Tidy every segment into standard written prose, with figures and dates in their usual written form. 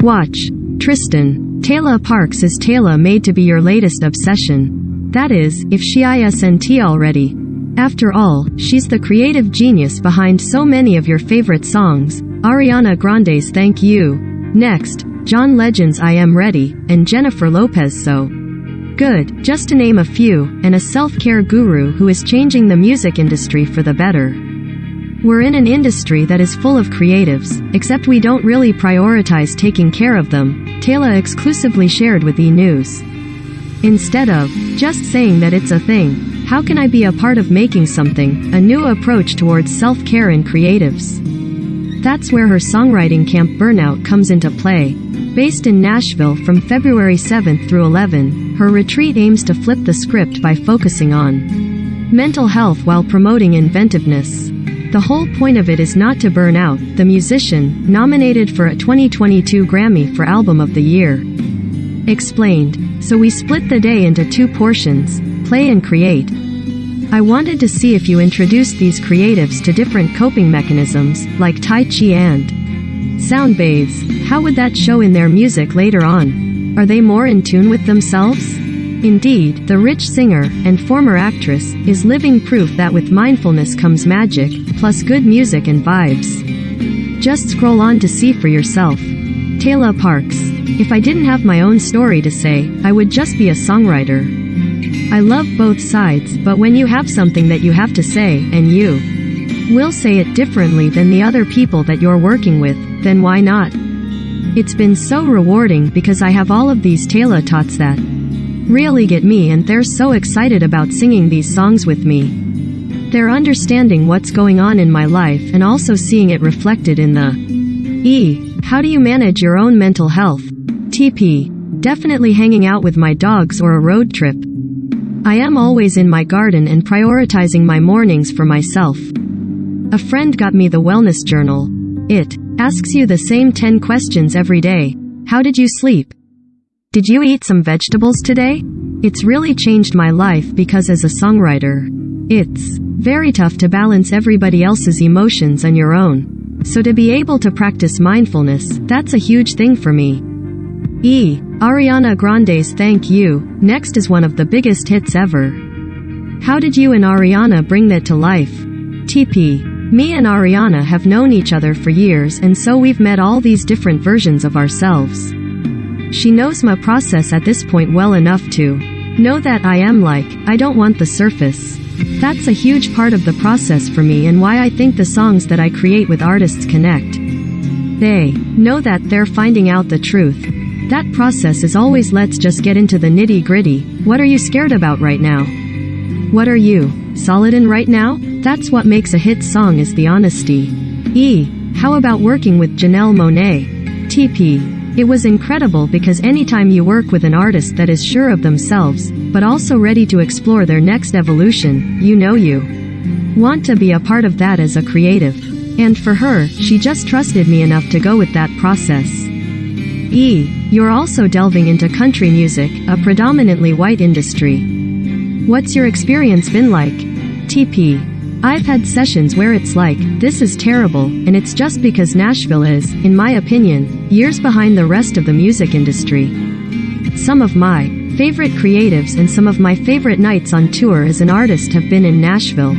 Watch. Tristan. Tayla Parx is Tayla made to be your latest obsession. That is, if she isn't already. After all, she's the creative genius behind so many of your favorite songs. Ariana Grande's Thank You. Next, John Legend's I Am Ready, and Jennifer Lopez's So Good, just to name a few, and a self-care guru who is changing the music industry for the better. We're in an industry that is full of creatives, except we don't really prioritize taking care of them, Tayla exclusively shared with E! News. Instead of just saying that it's a thing, how can I be a part of making something, a new approach towards self-care and creatives? That's where her songwriting camp Burnout comes into play. Based in Nashville from February 7th through 11, her retreat aims to flip the script by focusing on mental health while promoting inventiveness. The whole point of it is not to burn out, the musician, nominated for a 2022 Grammy for Album of the Year, explained. So we split the day into two portions, play and create. I wanted to see if you introduced these creatives to different coping mechanisms, like Tai Chi and sound baths. How would that show in their music later on? Are they more in tune with themselves? Indeed, the rich singer, and former actress, is living proof that with mindfulness comes magic, plus good music and vibes. Just scroll on to see for yourself. Tayla Parx. If I didn't have my own story to say, I would just be a songwriter. I love both sides, but when you have something that you have to say, and you will say it differently than the other people that you're working with, then why not? It's been so rewarding because I have all of these Tayla tots that really get me, and they're so excited about singing these songs with me. They're understanding what's going on in my life and also seeing it reflected in the How do you manage your own mental health? TP. Definitely hanging out with my dogs or a road trip. I am always in my garden and prioritizing my mornings for myself. A friend got me the wellness journal. It asks you the same 10 questions every day. How did you sleep? Did you eat some vegetables today? It's really changed my life because as a songwriter, it's very tough to balance everybody else's emotions and your own. So to be able to practice mindfulness, that's a huge thing for me. Ariana Grande's Thank You. Next is one of the biggest hits ever. How did you and Ariana bring that to life? TP. Me and Ariana have known each other for years, and so we've met all these different versions of ourselves. She knows my process at this point well enough to know that I don't want the surface. That's a huge part of the process for me and why I think the songs that I create with artists connect. They know that they're finding out the truth. That process is always let's just get into the nitty-gritty. What are you scared about right now? What are you solid in right now? That's what makes a hit song is the honesty. How about working with Janelle Monáe? TP. It was incredible because anytime you work with an artist that is sure of themselves, but also ready to explore their next evolution, you want to be a part of that as a creative. And for her, she just trusted me enough to go with that process. You're also delving into country music, a predominantly white industry. What's your experience been like? TP. I've had sessions where it's like, this is terrible, and it's just because Nashville is, in my opinion, years behind the rest of the music industry. Some of my favorite creatives and some of my favorite nights on tour as an artist have been in Nashville.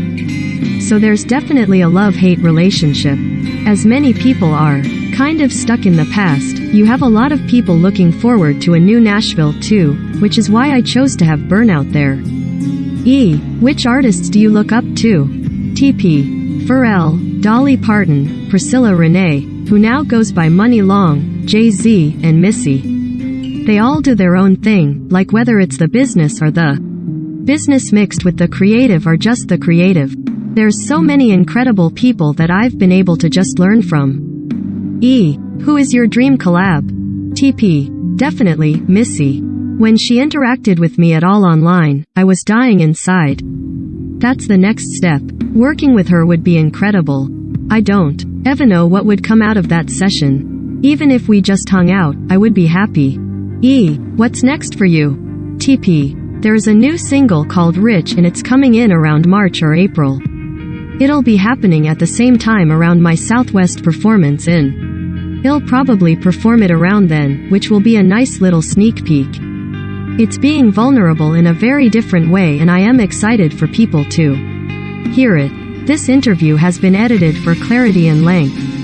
So there's definitely a love-hate relationship. As many people are kind of stuck in the past, you have a lot of people looking forward to a new Nashville too, which is why I chose to have Burnout there. Which artists do you look up to? TP. Pharrell, Dolly Parton, Priscilla Renee, who now goes by Money Long, Jay-Z, and Missy. They all do their own thing, like whether it's the business or the business mixed with the creative or just the creative. There's so many incredible people that I've been able to just learn from. Who is your dream collab? TP. Definitely, Missy. When she interacted with me at all online, I was dying inside. That's the next step. Working with her would be incredible. I don't ever know what would come out of that session. Even if we just hung out, I would be happy. What's next for you? TP. There's a new single called Rich and it's coming in around March or April. It'll be happening at the same time around my Southwest performance in He'll probably perform it around then, which will be a nice little sneak peek. It's being vulnerable in a very different way, and I am excited for people to hear it. This interview has been edited for clarity and length.